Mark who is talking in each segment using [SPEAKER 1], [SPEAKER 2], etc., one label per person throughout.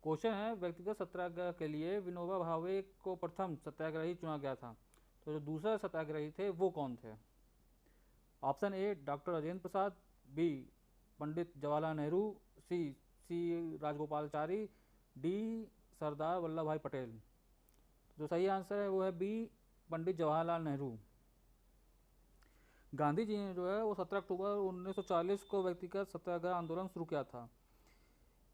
[SPEAKER 1] Question है, व्यक्तिगत सत्याग्रह के लिए विनोबा भावे को प्रथम सत्याग्रही चुना गया था, तो जो दूसरे सत्याग्रही थे वो कौन थे? Option A doctor Rajendra Prasad, B Pandit Jawaharlal Nehru, C C Rajagopalachari, D Sardar Vallabhbhai Patel. जो सही आंसर है वो है बी पंडित जवाहरलाल नेहरू। गांधी जी ने जो है वो 17 अक्टूबर 1940 को व्यक्तिगत सत्याग्रह आंदोलन शुरू किया था।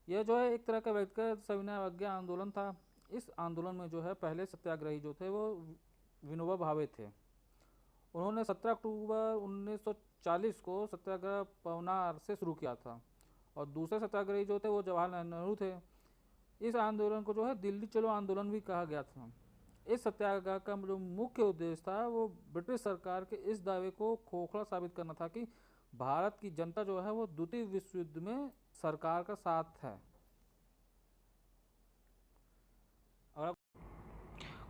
[SPEAKER 1] यह जो है एक तरह का व्यक्तिगत सविनय अवज्ञा आंदोलन था। इस आंदोलन में जो है पहले सत्याग्रही जो थे वो विनोबा भावे थे। उन्होंने 17 अक्टूबर 1940 को सत्याग्रह पवनार से शुरू किया था, और दूसरे सत्याग्रही जो थे वो जवाहरलाल नेहरू थे। इस आंदोलन को जो है दिल्ली चलो आंदोलन भी कहा गया था। इस सत्याग्रह का जो मुख्य उद्देश्य था वो ब्रिटिश सरकार के इस दावे को खोखला साबित करना था कि भारत की जनता जो है वो द्वितीय विश्व युद्ध में सरकार का साथ है।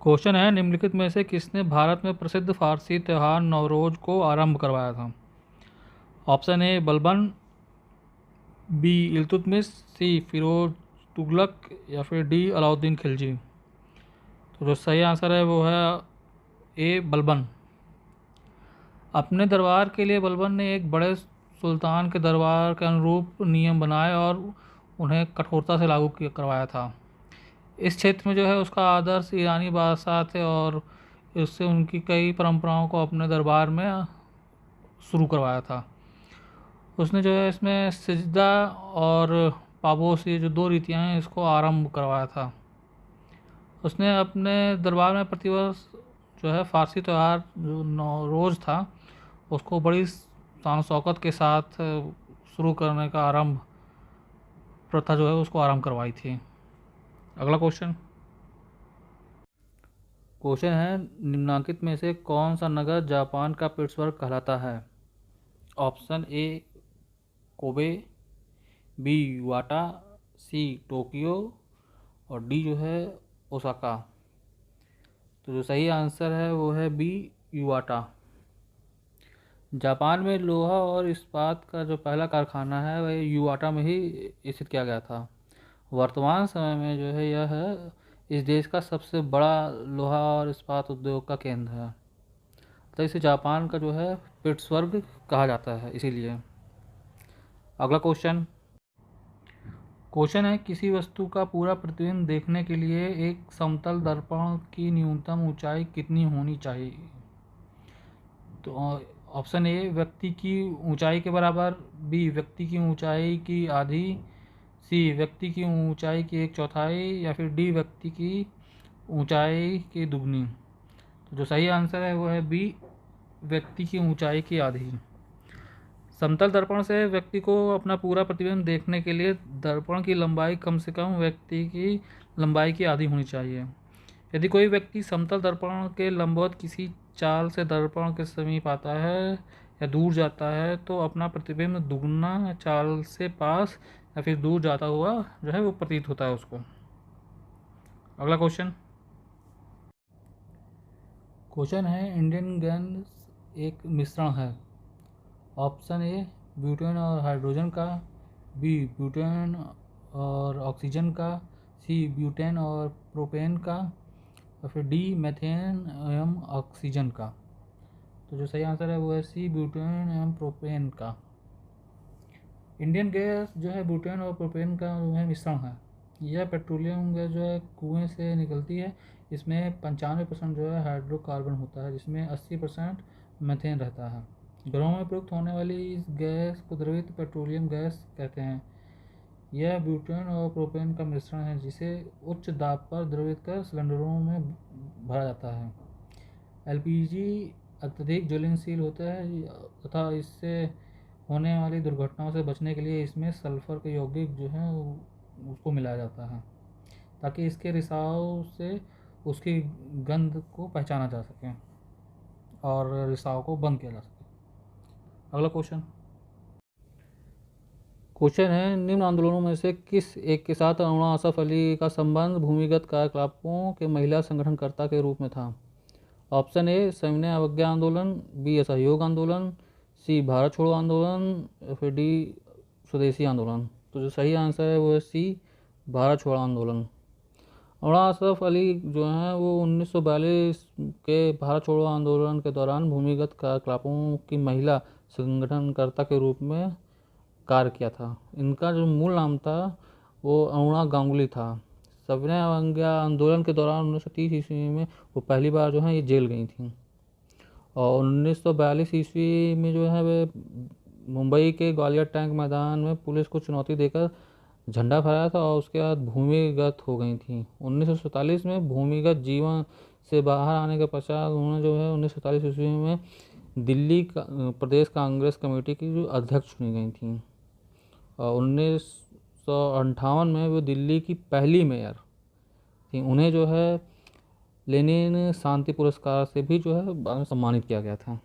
[SPEAKER 1] क्वेश्चन है, निम्नलिखित में से किसने भारत में प्रसिद्ध फारसी त्यौहार नवरोज को आरंभ करवाया था? Option A Balban, B Iltutmish, C Firoz Tughlaq, या फिर डी अलाउद्दीन खिलजी। तो जो सही आंसर है वो है ए बलबन। अपने दरबार के लिए बलबन ने एक बड़े सुल्तान के दरबार के अनुरूप नियम बनाए और उन्हें कठोरता से लागू करवाया था। इस क्षेत्र में जो है उसका आदर्श ईरानी बादशाह थे, और इससे उनकी कई परंपराओं को अपने दरबार में शुरू करवाया था। उसने जो है इसमें सिजदा और पाबोस, ये जो दो रीतियाँ हैं, इसको आरंभ करवाया था। उसने अपने दरबार में प्रतिवर्ष जो है फारसी त्यौहार जो नौरोज़ था उसको बड़ी शान शौकत के साथ शुरू करने का आरंभ प्रथा जो है उसको आरंभ करवाई थी। अगला क्वेश्चन है, निम्नलिखित में से कौन सा नगर जापान का पिट्सबर्ग कहलाता है? Option A Kobe, B Yawata, C Tokyo, और डी जो है ओसाका। तो जो सही आंसर है वो है बी युवाटा। जापान में लोहा और इस्पात का जो पहला कारखाना है वह युवाटा में ही स्थित किया गया था। वर्तमान समय में जो है यह है इस देश का सबसे बड़ा लोहा और इस्पात उद्योग का केंद्र है, तो इसे जापान का जो है पिट्सबर्ग कहा जाता है इसीलिए। अगला क्वेश्चन है, किसी वस्तु का पूरा प्रतिबिंब देखने के लिए एक समतल दर्पण की न्यूनतम ऊंचाई कितनी होनी चाहिए? तो ऑप्शन ए व्यक्ति की ऊंचाई के बराबर, बी व्यक्ति की ऊंचाई की आधी, सी व्यक्ति की ऊंचाई की 1/4, या फिर डी व्यक्ति की ऊंचाई की दुगनी। तो जो सही आंसर है वो है बी व्यक्ति की ऊंचाई की आधी। समतल दर्पण से व्यक्ति को अपना पूरा प्रतिबिंब देखने के लिए दर्पण की लंबाई कम से कम व्यक्ति की लंबाई की आधी होनी चाहिए। यदि कोई व्यक्ति समतल दर्पण के लंबवत किसी चाल से दर्पण के समीप आता है या दूर जाता है तो अपना प्रतिबिंब दुगना चाल से पास या फिर दूर जाता हुआ जो है वो प्रतीत होता है उसको। अगला क्वेश्चन है, इंडियन गैस एक मिश्रण है। ऑप्शन ए ब्यूटेन और हाइड्रोजन का, बी ब्यूटेन और ऑक्सीजन का, सी ब्यूटेन और प्रोपेन का, और फिर डी मेथेन एवं ऑक्सीजन का। तो जो सही आंसर है वो है सी ब्यूटेन एवं प्रोपेन का। इंडियन गैस जो है ब्यूटेन और प्रोपेन का जो है मिश्रण है। यह पेट्रोलियम गैस जो है कुएं से निकलती है। इसमें 95% जो है हाइड्रोकार्बन होता है, जिसमें 80% मेथेन रहता है। घरों में प्रयुक्त होने वाली इस गैस को द्रवित पेट्रोलियम गैस कहते हैं। यह ब्यूटेन और प्रोपेन का मिश्रण है जिसे उच्च दाब पर द्रवित कर सिलेंडरों में भरा जाता है। एलपीजी अत्यधिक ज्वलनशील होता है तथा इससे होने वाली दुर्घटनाओं से बचने के लिए इसमें सल्फर के यौगिक जो है उसको मिलाया जाता है ताकि इसके रिसाव से उसकी गंध को पहचाना जा सके और रिसाव को बंद किया जा सके। अगला क्वेश्चन है, निम्न आंदोलनों में से किस एक के साथ अरुणा आसफ अली का संबंध भूमिगत कार्यकलापों के महिला संगठनकर्ता के रूप में था? ऑप्शन ए सविनय अवज्ञा आंदोलन, बी असहयोग आंदोलन, सी भारत छोड़ो आंदोलन, या फिर डी स्वदेशी आंदोलन। तो जो सही आंसर है वो है सी भारत छोड़ो आंदोलन। मौलाना अशरफ अली जो हैं वो 1942 के भारत छोड़ो आंदोलन के दौरान भूमिगत कार्यकलापों की महिला संगठनकर्ता के रूप में कार्य किया था। इनका जो मूल नाम था वो अरुणा गांगुली था। सविनय अवज्ञा आंदोलन के दौरान 1930 ईस्वी में वो पहली बार जो है ये जेल गई थी। और 1942 ईस्वी में जो है वे मुंबई के ग्वालियर टैंक मैदान में पुलिस को चुनौती देकर झंडा फहराया था और उसके बाद भूमिगत हो गई थी। 1947 में भूमिगत जीवन से बाहर आने के पश्चात उन्होंने जो है 1947 ईस्वी में दिल्ली प्रदेश कांग्रेस कमेटी की जो अध्यक्ष चुनी गई थी। और 1958 में वो दिल्ली की पहली मेयर थी। उन्हें जो है लेनिन शांति पुरस्कार से भी जो है बाद में सम्मानित किया गया था।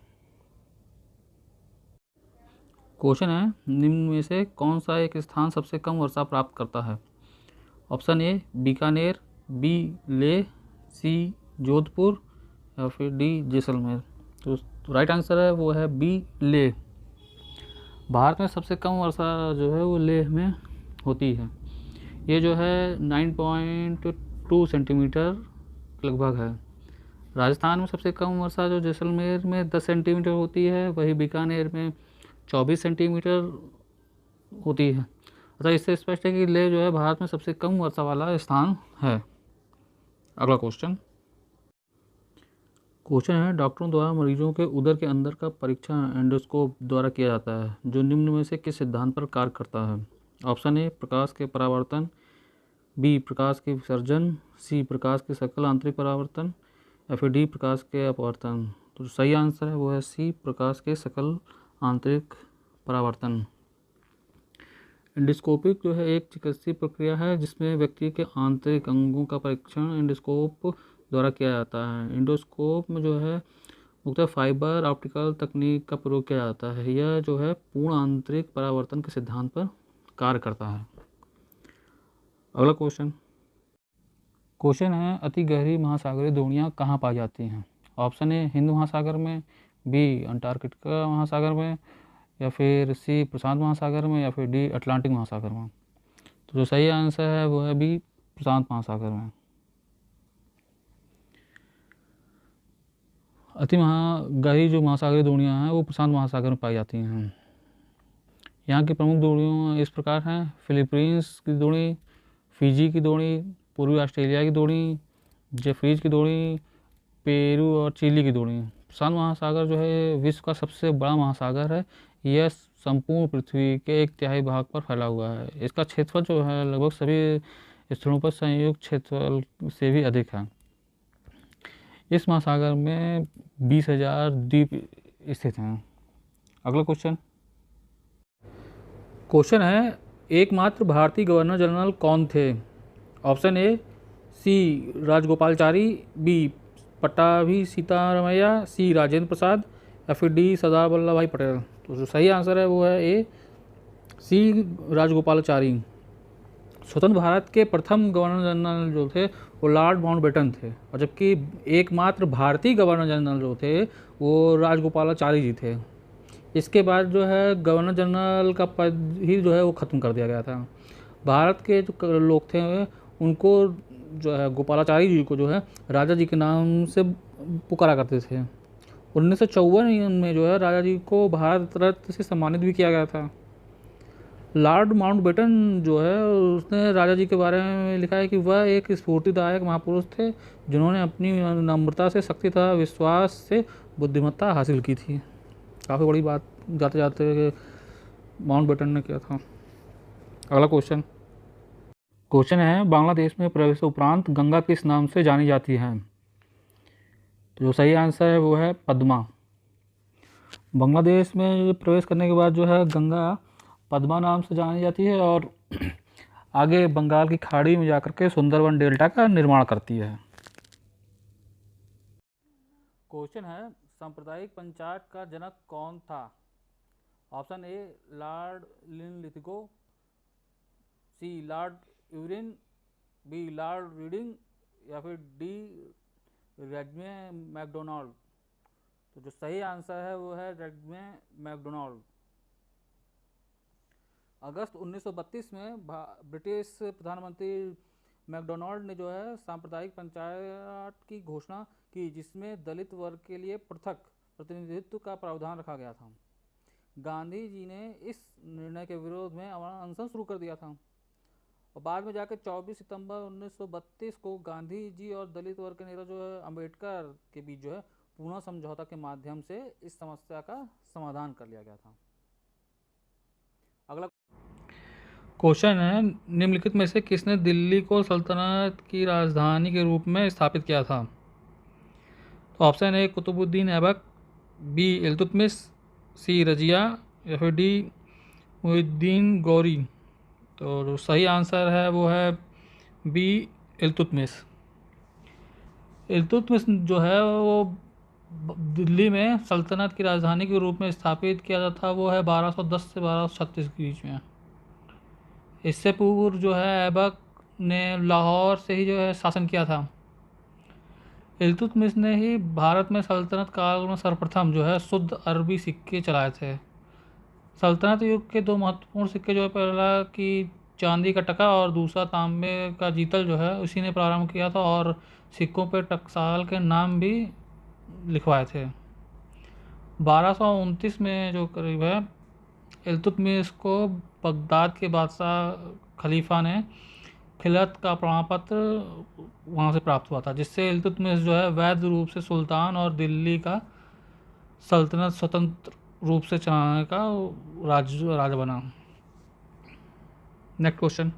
[SPEAKER 1] क्वेश्चन है, निम्न में से कौन सा एक स्थान सबसे कम वर्षा प्राप्त करता है? Option A Bikaner, B Leh, C Jodhpur या फिर डी जैसलमेर। तो राइट आंसर है वो है बी लेह। भारत में सबसे कम वर्षा जो है वो लेह में होती है। ये जो है 9.2 सेंटीमीटर लगभग है। राजस्थान में सबसे कम वर्षा जो जैसलमेर में 10 सेंटीमीटर होती है, वही बीकानेर में 24 सेंटीमीटर होती है। अतः इससे स्पष्ट है कि लेह जो है भारत में सबसे कम वर्षा वाला स्थान है। अगला क्वेश्चन है, डॉक्टरों द्वारा मरीजों के उदर के अंदर का परीक्षण एंडोस्कोप द्वारा किया जाता है, जो निम्न में से किस सिद्धांत पर कार्य करता है? ऑप्शन ए प्रकाश के परावर्तन, बी प्रकाश के विसर्जन, सी प्रकाश के सकल आंतरिक परावर्तन या फिर डी प्रकाश के अपवर्तन। तो सही आंसर है वो है सी प्रकाश के सकल आंतरिक परावर्तन। एंडोस्कोपिक जो है एक चिकित्सीय प्रक्रिया है जिसमें व्यक्ति के आंतरिक अंगों का परीक्षण एंडोस्कोप द्वारा किया जाता है। एंडोस्कोप में जो है मुख्यतः फाइबर ऑप्टिकल तकनीक का प्रयोग किया जाता है। यह जो है पूर्ण आंतरिक परावर्तन के सिद्धांत पर कार्य करता है। अगला क्वेश्चन है, अति गहरी महासागरीय द्रोणियाँ कहाँ पाई जाती हैं? ऑप्शन ए हिंद महासागर में, बी अंटार्कटिका महासागर में या फिर सी प्रशांत महासागर में या फिर डी अटलांटिक महासागर में। तो जो सही आंसर है वो है बी प्रशांत महासागर में। गहरी जो महासागरीय द्रोणियाँ हैं वो प्रशांत महासागर में पाई जाती हैं। यहाँ की प्रमुख द्रोणियाँ इस प्रकार हैं, फिलीपींस की द्रोणी, फिजी की द्रोणी, पूर्वी ऑस्ट्रेलिया की द्रोणी, जेफ्रीज की द्रोणी, पेरू और चिली की द्रोणी। प्रशांत महासागर जो है विश्व का सबसे बड़ा महासागर है। यह संपूर्ण पृथ्वी के 1/3 भाग पर फैला हुआ है। इसका क्षेत्रफल जो है लगभग सभी स्थलों पर संयुक्त क्षेत्रफल से भी अधिक है। इस महासागर में 20,000 द्वीप स्थित हैं। अगला क्वेश्चन है, एकमात्र भारतीय गवर्नर जनरल कौन थे? Option A C Rajagopalachari, B Pattabhi Sitaramayya, C Rajendra Prasad या फिर डी सरदार वल्लभ भाई पटेल। तो जो सही आंसर है वो है ए सी राजगोपालाचारी। स्वतंत्र भारत के प्रथम गवर्नर जनरल जो थे वो लॉर्ड माउंटबेटन थे, और जबकि एकमात्र भारतीय गवर्नर जनरल जो थे वो राजगोपालाचारी जी थे। इसके बाद जो है गवर्नर जनरल का पद ही जो है वो ख़त्म कर दिया गया था। भारत के जो लोग थे उनको जो है गोपालाचारी जी को जो है राजा जी के नाम से पुकारा करते थे। 1954 में जो है राजा जी को भारत रत्न से सम्मानित भी किया गया था। लॉर्ड माउंटबेटन जो है उसने राजा जी के बारे में लिखा है कि वह एक स्फूर्तिदायक महापुरुष थे जिन्होंने अपनी नम्रता से, शक्ति तथा विश्वास से बुद्धिमत्ता हासिल की थी। काफ़ी बड़ी बात जाते जाते माउंटबेटन ने किया था। अगला क्वेश्चन है, बांग्लादेश में प्रवेश उपरांत गंगा किस नाम से जानी जाती है? तो जो सही आंसर है वो है पद्मा। बांग्लादेश में प्रवेश करने के बाद जो है गंगा पद्मा नाम से जानी जाती है और आगे बंगाल की खाड़ी में जाकर के सुंदरबन डेल्टा का निर्माण करती है। क्वेश्चन है, सांप्रदायिक पंचायत का जनक कौन था? Option A lord Linlithgow, C lord Irwin, B lord Reading या फिर डी रेडमे मैकडोनाल्ड। तो जो सही आंसर है वो है रेडमे मैकडोनाल्ड। अगस्त 1932 में ब्रिटिश प्रधानमंत्री मैकडोनाल्ड ने जो है सांप्रदायिक पंचायत की घोषणा की, जिसमें दलित वर्ग के लिए पृथक प्रतिनिधित्व का प्रावधान रखा गया था। गांधी जी ने इस निर्णय के विरोध में अनशन शुरू कर दिया था और बाद में जाकर 24 सितंबर 1932 को गांधी जी और दलित वर्ग के नेता जो है अंबेडकर के बीच जो है पुनः समझौता के माध्यम से इस समस्या का समाधान कर लिया गया था। अगला क्वेश्चन है, निम्नलिखित में से किसने दिल्ली को सल्तनत की राजधानी के रूप में स्थापित किया था? तो option A Qutbuddin Aibak, B Iltutmish, C Razia या फिर डी मुहिउद्दीन गौरी। तो जो सही आंसर है वो है बी इल्तुतमिश। इल्तुतमिश जो है वो दिल्ली में सल्तनत की राजधानी के रूप में स्थापित किया जाता था, वो है 1210 से 1236 के बीच में। इससे पूर्व जो है ऐबक ने लाहौर से ही जो है शासन किया था। इल्तुतमिश ने ही भारत में सल्तनत काल में सर्वप्रथम जो है शुद्ध अरबी सिक्के चलाए थे। सल्तनत युग के दो महत्वपूर्ण सिक्के जो है, पहला कि चांदी का टका और दूसरा तांबे का जीतल जो है उसी ने प्रारंभ किया था और सिक्कों पर टकसाल के नाम भी लिखवाए थे। 1229 में जो करीब है इल्तुतमिश को बगदाद के बादशाह खलीफा ने खिलत का प्रमाण पत्र वहाँ से प्राप्त हुआ था, जिससे इल्तुतमिश जो है वैध रूप से सुल्तान और दिल्ली का सल्तनत स्वतंत्र रूप से चलाने का राजा बना। Next question.